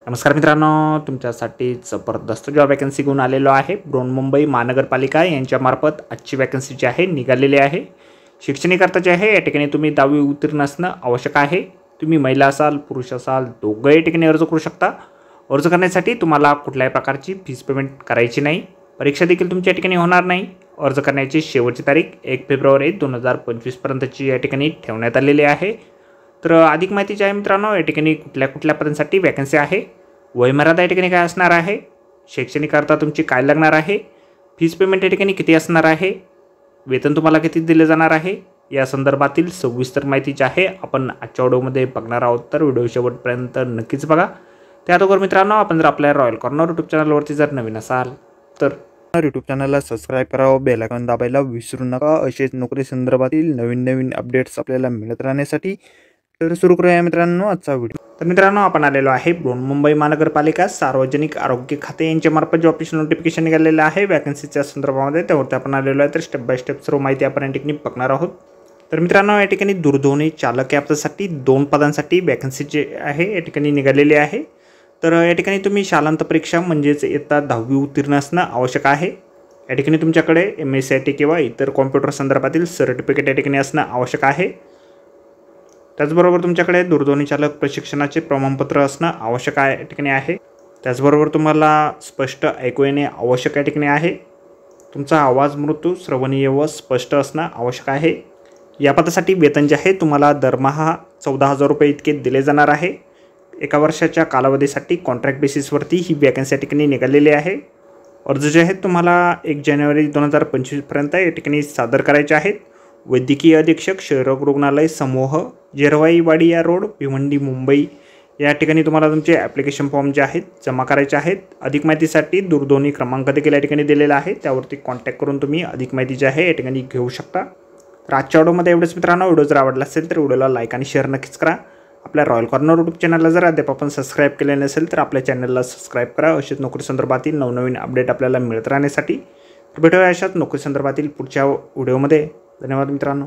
नमस्कार मित्रांनो, तुमच्यासाठी जबरदस्त जॉब वॅकन्सी घेऊन आलेलो आहे। बृहन्मुंबई महानगरपालिका यांच्यामार्फत आजची वॅकन्सी जी आहे निघालेली आहे। शैक्षणिक अर्थ जे आहे या ठिकाणी तुम्ही 10वी उत्तीर्ण असणं आवश्यक आहे। तुम्ही महिला असाल पुरुष असाल दोघे या ठिकाणी अर्ज करू शकता। अर्ज करण्यासाठी तुम्हाला कुठल्याही प्रकारची फीस पेमेंट करायची नाही। परीक्षा देखील तुमच्या ठिकाणी होणार नाही। अर्ज करण्याची शेवटची तारीख 1 फेब्रुवारी 2025 पर्यंतची या ठिकाणी ठेवण्यात आलेली आहे। तर अधिक माहिती जी आहे मित्रांनो या ठिकाणी कुठल्या पदांसाठी वॅकन्सी आहे, वयमर्यादा या ठिकाणी काय असणार आहे, शैक्षणिक अर्थ तुमची काय लागणार आहे, फीस पेमेंट या ठिकाणी किती असणार आहे, वेतन तुम्हाला किती दिले जाणार आहे, या संदर्भातील सविस्तर माहिती जी आहे आपण आजच्या व्हिडिओमध्ये बघणार आहोत। तर व्हिडिओ शेवटपर्यंत नक्कीच बघा। त्याअगोदर मित्रांनो आपण जर आपल्या रॉयल कॉर्नर यूट्यूब चॅनलवरती जर नवीन असाल तर यूट्यूब चॅनलला सबस्क्राईब करावं, बेल आयकॉन दाबायला विसरू नका। असेच नोकरी संदर्भातील नवीन अपडेट्स आपल्याला मिळत राहण्यासाठी। तर सुरू करूया मित्रांनो आजचा व्हिडिओ। तर मित्रांनो आपण आलेलो आहे बृहन्मुंबई महानगरपालिका सार्वजनिक आरोग्य खाते यांच्यामार्फत जो ऑफिशियल नोटिफिकेशन निघालेलं आहे वॅकन्सीच्या संदर्भामध्ये, त्यावरती आपण आलेलो आहे। तर स्टेप बाय स्टेप सर्व माहिती आपण या ठिकाणी बघणार आहोत। तर मित्रांनो या ठिकाणी दूरध्वनी चालक या पदासाठी 2 पदांसाठी वॅकन्सी जी आहे या ठिकाणी निघालेली आहे। तर या ठिकाणी तुम्ही शालांत परीक्षा म्हणजेच इयत्ता 10वी उत्तीर्ण असणं आवश्यक आहे। या ठिकाणी तुमच्याकडे MSCIT किंवा इतर कॉम्प्युटर संदर्भातील सर्टिफिकेट या ठिकाणी असणं आवश्यक आहे। त्याचबरोबर तुमच्याकडे दूरध्वनी चालक प्रशिक्षणाचे प्रमाणपत्र असणं आवश्यक आहे या ठिकाणी आहे। त्याचबरोबर तुम्हाला स्पष्ट ऐकू येणे आवश्यक या ठिकाणी आहे। तुमचा आवाज मृत्यू श्रवणीय व स्पष्ट असणं आवश्यक आहे। या पदासाठी वेतन जे आहे तुम्हाला दरमहा 14,000 रुपये इतके दिले जाणार आहे। 1 वर्षाच्या कालावधीसाठी कॉन्ट्रॅक्ट बेसिसवरती ही वॅकन्सी या ठिकाणी निघालेली आहे। अर्ज जे आहेत तुम्हाला 1 जानेवारी 2025 पर्यंत या ठिकाणी सादर करायचे आहेत। वैद्यकीय अधीक्षक क्षयरोग रुग्णालय समूह जेरवाईवाडी या रोड भिवंडी मुंबई या ठिकाणी तुम्हाला तुमचे ॲप्लिकेशन फॉर्म जे आहेत जमा करायचे आहेत। अधिक माहितीसाठी दूरध्वनी क्रमांक देखील या ठिकाणी दिलेला आहे, त्यावरती कॉन्टॅक्ट करून तुम्ही अधिक माहिती जी आहे या ठिकाणी घेऊ शकता। तर आजच्या व्हिडिओमध्ये एवढंच मित्रांनो। व्हिडिओ जर आवडला असेल तर व्हिडिओला लाईक आणि शेअर नक्कीच करा। आपल्या रॉयल कॉर्नर यूट्यूब चॅनलला जर अद्याप आपण सबस्क्राईब केले नसेल तर आपल्या चॅनलला सबस्क्राईब करा। अशाच नोकरी संदर्भातील नवनवीन अपडेट आपल्याला मिळत राहण्यासाठी। भेटूया अशाच नोकरी संदर्भातील पुढच्या व्हिडिओमध्ये। धन्यवाद मित्रांनो।